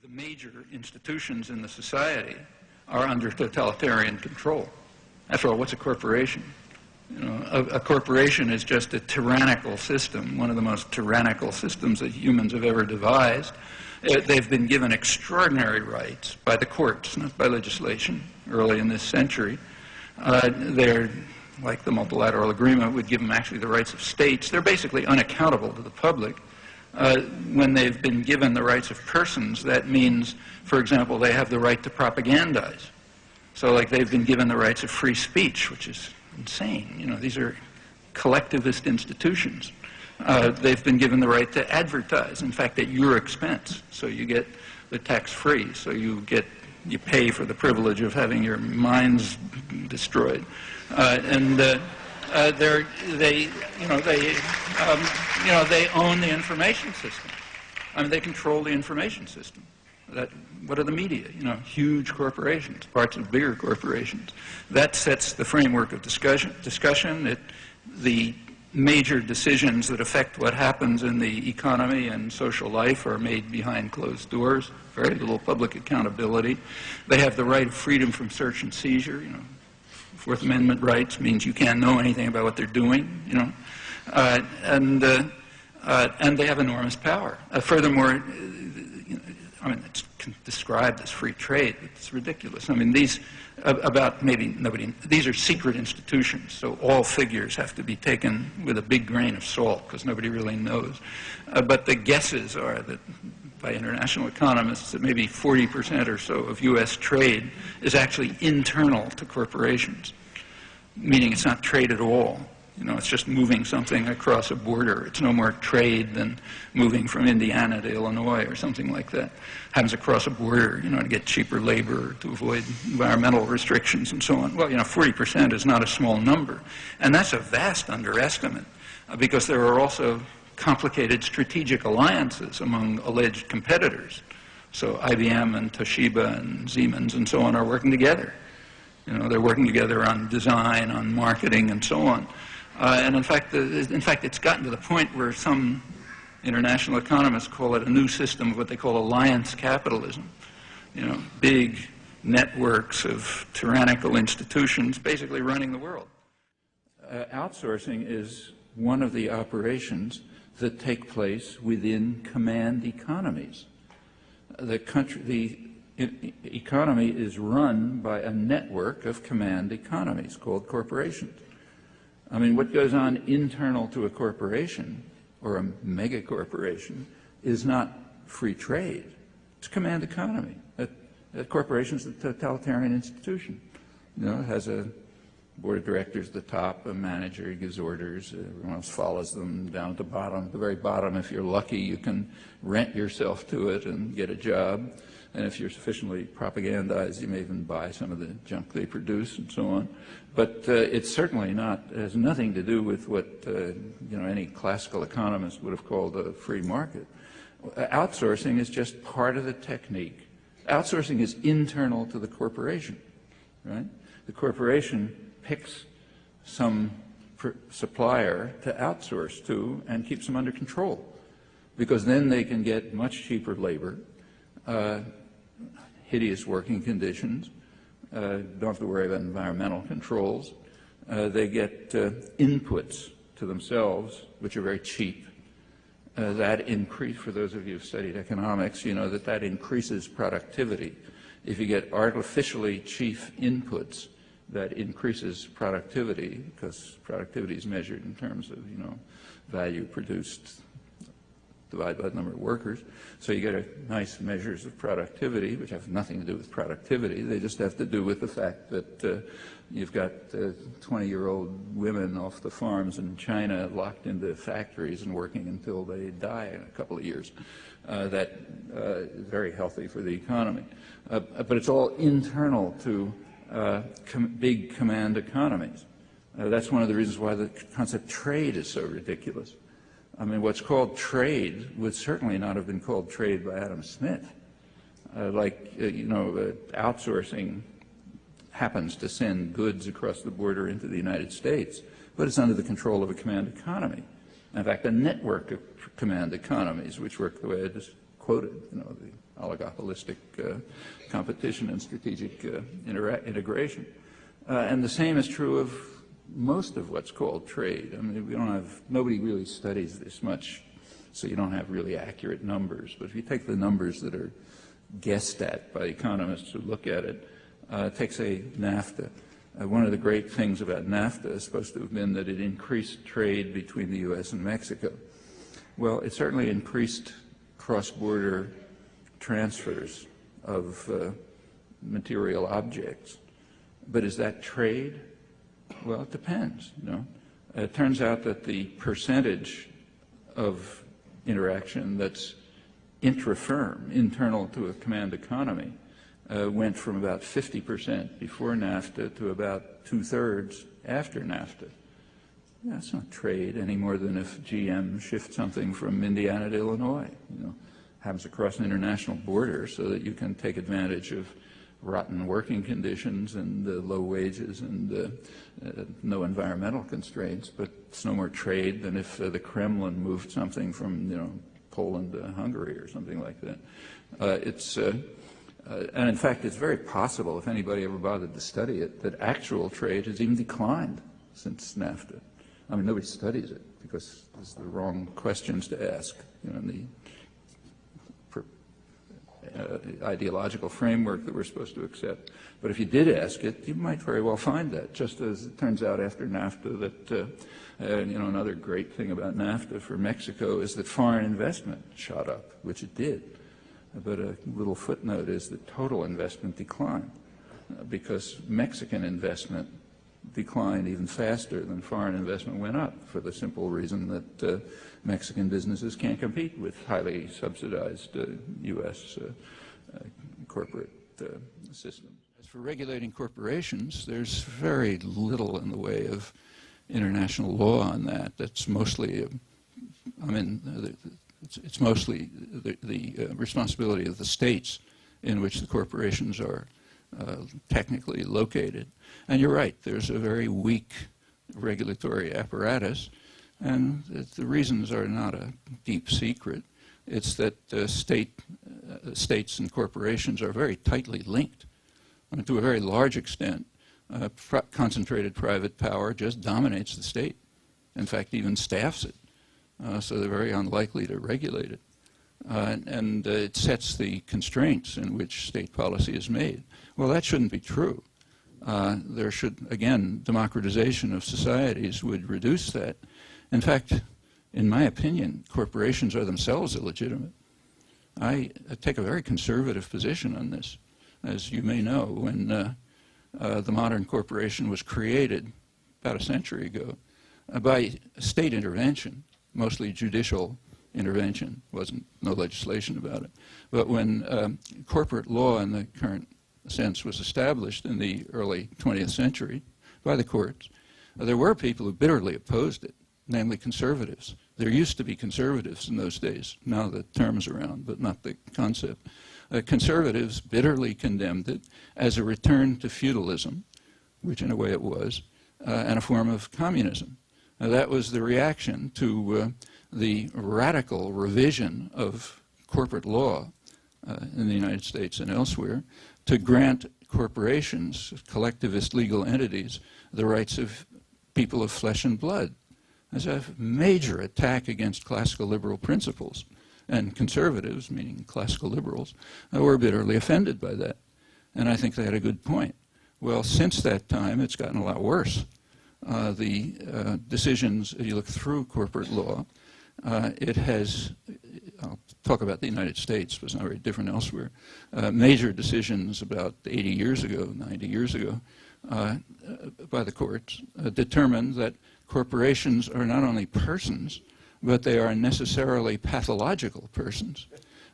the major institutions in the society are under totalitarian control. After all, what's a corporation? You know, a corporation is just a tyrannical system, one of the most tyrannical systems that humans have ever devised. They've been given extraordinary rights by the courts, not by legislation, early in this century. They're, like the multilateral agreement, would give them actually the rights of states. They're basically unaccountable to the public. When they've been given the rights of persons, that means, for example, they have the right to propagandize. So, like, they've been given the rights of free speech, which is insane. You know, these are collectivist institutions. They've been given the right to advertise, in fact, at your expense. So you get the tax-free. So you pay for the privilege of having your minds destroyed. They own the information system. I mean, they control the information system. What are the media? You know, huge corporations, parts of bigger corporations. That sets the framework of discussion. The major decisions that affect what happens in the economy and social life are made behind closed doors. Very little public accountability. They have the right of freedom from search and seizure. You know, Fourth Amendment rights means you can't know anything about what they're doing. You know, and they have enormous power. Furthermore, I mean, it's described as free trade, but it's ridiculous. I mean, these are secret institutions, so all figures have to be taken with a big grain of salt because nobody really knows. But the guesses are that, by international economists, that maybe 40% or so of U.S. trade is actually internal to corporations, meaning it's not trade at all. You know, it's just moving something across a border. It's no more trade than moving from Indiana to Illinois or something like that. Happens across a border, you know, to get cheaper labor, to avoid environmental restrictions and so on. Well, you know, 40% is not a small number. And that's a vast underestimate because there are also complicated strategic alliances among alleged competitors. So IBM and Toshiba and Siemens and so on are working together. You know, they're working together on design, on marketing, and so on. And in fact, it's gotten to the point where some international economists call it a new system of what they call alliance capitalism. You know, big networks of tyrannical institutions basically running the world. Outsourcing is one of the operations that take place within command economies. The economy is run by a network of command economies called corporations. I mean, what goes on internal to a corporation or a mega corporation is not free trade. It's command economy. A corporation is a totalitarian institution. You know, it has a board of directors at the top, a manager, he gives orders, everyone else follows them down at the bottom. At the very bottom, if you're lucky, you can rent yourself to it and get a job. And if you're sufficiently propagandized, you may even buy some of the junk they produce and so on. But it's certainly not, it has nothing to do with what you know, any classical economist would have called a free market. Outsourcing is just part of the technique. Outsourcing is internal to the corporation, right? The corporation picks some supplier to outsource to and keeps them under control, because then they can get much cheaper labor, hideous working conditions, don't have to worry about environmental controls. They get inputs to themselves, which are very cheap. That increase, for those of you who've studied economics, you know that increases productivity. If you get artificially cheap inputs, that increases productivity, because productivity is measured in terms of, you know, value produced divided by the number of workers. So you get nice measures of productivity, which have nothing to do with productivity. They just have to do with the fact that you've got 20-year-old women off the farms in China locked into factories and working until they die in a couple of years. That is very healthy for the economy. But it's all internal to big command economies. That's one of the reasons why the concept trade is so ridiculous. I mean, what's called trade would certainly not have been called trade by Adam Smith. Outsourcing happens to send goods across the border into the United States, but it's under the control of a command economy. In fact, a network of command economies, which work the way I just quoted, you know, the oligopolistic competition and strategic integration. And the same is true of most of what's called trade. I mean, nobody really studies this much, so you don't have really accurate numbers. But if you take the numbers that are guessed at by economists who look at it, take, say, NAFTA. One of the great things about NAFTA is supposed to have been that it increased trade between the U.S. and Mexico. Well, it certainly increased cross-border transfers of material objects. But is that trade? Well, it depends, you know. It turns out that the percentage of interaction that's intra-firm, internal to a command economy, went from about 50% before NAFTA to about 2/3 after NAFTA. That's not trade any more than if GM shifts something from Indiana to Illinois. You know, happens across an international border so that you can take advantage of rotten working conditions and low wages and no environmental constraints. But it's no more trade than if the Kremlin moved something from, you know, Poland to Hungary or something like that. And in fact, it's very possible, if anybody ever bothered to study it, that actual trade has even declined since NAFTA. I mean, nobody studies it because it's the wrong questions to ask, you know, in the ideological framework that we're supposed to accept. But if you did ask it, you might very well find that, just as it turns out after NAFTA that, you know, another great thing about NAFTA for Mexico is that foreign investment shot up, which it did. But a little footnote is that total investment declined because Mexican investment declined even faster than foreign investment went up for the simple reason that Mexican businesses can't compete with highly subsidized U.S. Corporate systems. As for regulating corporations, there's very little in the way of international law on that. That's mostly, it's mostly the responsibility of the states in which the corporations are technically located. And you're right, there's a very weak regulatory apparatus, and the reasons are not a deep secret. It's that states and corporations are very tightly linked. I mean, to a very large extent, concentrated private power just dominates the state. In fact, even staffs it. So they're very unlikely to regulate it. And it sets the constraints in which state policy is made. Well, that shouldn't be true. There should, again, democratization of societies would reduce that. In fact, in my opinion, corporations are themselves illegitimate. I take a very conservative position on this. As you may know, when the modern corporation was created about a century ago by state intervention, mostly judicial intervention, no legislation about it. But when corporate law in the current sense was established in the early 20th century by the courts, there were people who bitterly opposed it, namely conservatives. There used to be conservatives in those days. Now the term's around, but not the concept. Conservatives bitterly condemned it as a return to feudalism, which in a way it was, and a form of communism. That was the reaction to the radical revision of corporate law in the United States and elsewhere to grant corporations, collectivist legal entities, the rights of people of flesh and blood. As a major attack against classical liberal principles. And conservatives, meaning classical liberals, were bitterly offended by that. And I think they had a good point. Well, since that time, it's gotten a lot worse. The decisions, if you look through corporate law, it has, I'll talk about the United States, but it's not very different elsewhere, major decisions about 80 years ago, 90 years ago, by the courts, determined that corporations are not only persons, but they are necessarily pathological persons.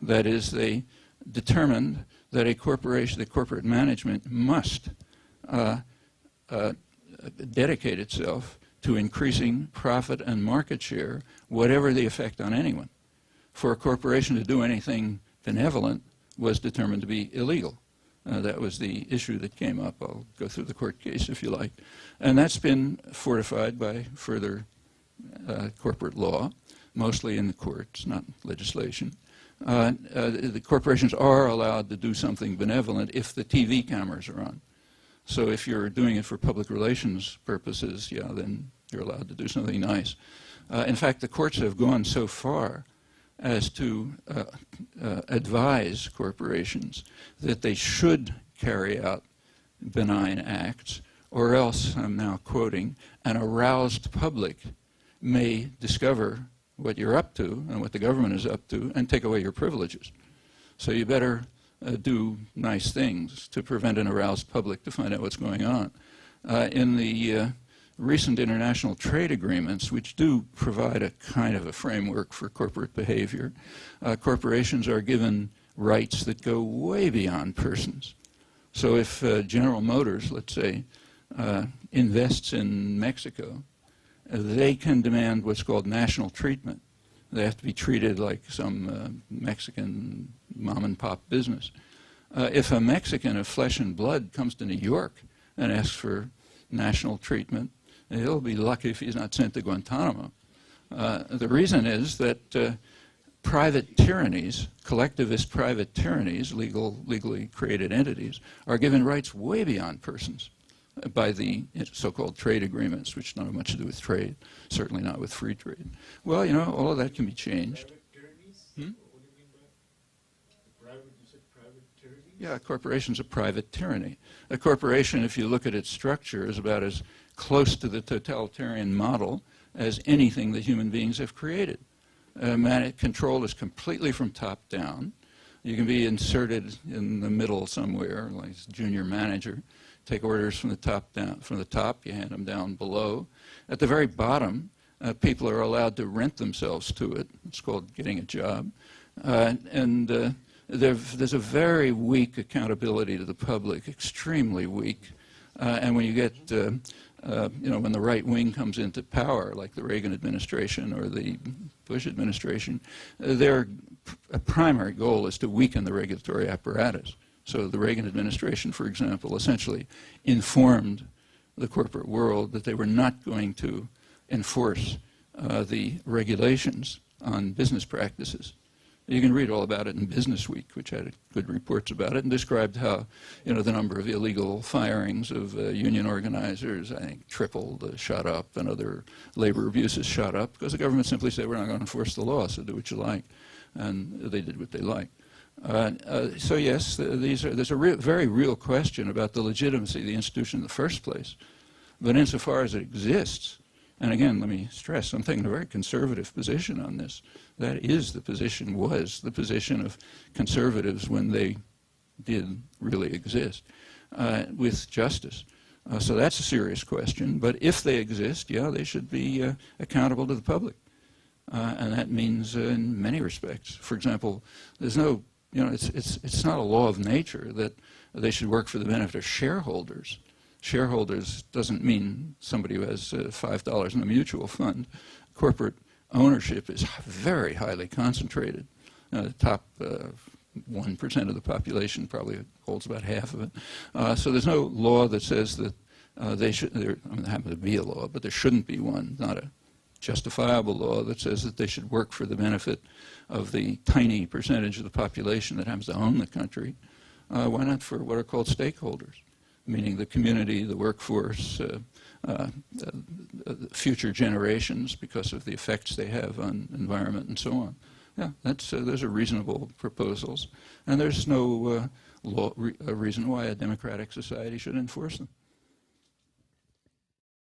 That is, they determined that a corporation, the corporate management must dedicate itself to increasing profit and market share, whatever the effect on anyone. For a corporation to do anything benevolent was determined to be illegal. That was the issue that came up. I'll go through the court case if you like. And that's been fortified by further corporate law, mostly in the courts, not legislation. The corporations are allowed to do something benevolent if the TV cameras are on. So if you're doing it for public relations purposes, yeah, then you're allowed to do something nice. In fact, the courts have gone so far as to advise corporations that they should carry out benign acts, or else, I'm now quoting, an aroused public may discover what you're up to and what the government is up to and take away your privileges. So you better do nice things to prevent an aroused public to find out what's going on. In the recent international trade agreements, which do provide a kind of a framework for corporate behavior, corporations are given rights that go way beyond persons. So if General Motors, let's say, invests in Mexico, they can demand what's called national treatment. They have to be treated like some Mexican mom-and-pop business. If a Mexican of flesh and blood comes to New York and asks for national treatment, he'll be lucky if he's not sent to Guantanamo. The reason is that private tyrannies, collectivist private tyrannies, legally created entities, are given rights way beyond persons by the so-called trade agreements, which don't have much to do with trade, certainly not with free trade. Well, you know, all of that can be changed. Private tyrannies? What do you mean by private? You said private tyrannies? Yeah, a corporation's a private tyranny. A corporation, if you look at its structure, is about as close to the totalitarian model as anything that human beings have created. Control is completely from top down. You can be inserted in the middle somewhere, like junior manager. Take orders from the top down. From the top, you hand them down below. At the very bottom, people are allowed to rent themselves to it. It's called getting a job. There's a very weak accountability to the public, extremely weak. And when you get, when the right wing comes into power, like the Reagan administration or the Bush administration, their primary goal is to weaken the regulatory apparatus. So the Reagan administration, for example, essentially informed the corporate world that they were not going to enforce the regulations on business practices. You can read all about it in Business Week, which had good reports about it, and described how, the number of illegal firings of union organizers, I think, tripled, shot up, and other labor abuses shot up, because the government simply said, we're not going to enforce the law, so do what you like. And they did what they liked. So yes, there's a very real question about the legitimacy of the institution in the first place. But insofar as it exists, and again, let me stress, I'm taking a very conservative position on this. That is was the position of conservatives when they did really exist, with justice. So that's a serious question. But if they exist, yeah, they should be accountable to the public. And that means in many respects. For example, there's no, it's not a law of nature that they should work for the benefit of shareholders. Shareholders doesn't mean somebody who has $5 in a mutual fund. Corporate ownership is very highly concentrated. The top 1% of the population probably holds about half of it. So there's no law that says that they should, there happens to be a law, but there shouldn't be one, not a justifiable law that says that they should work for the benefit of the tiny percentage of the population that happens to own the country. Why not for what are called stakeholders? Meaning the community, the workforce, future generations because of the effects they have on environment and so on. Yeah, those are reasonable proposals, and there's no reason why a democratic society should enforce them.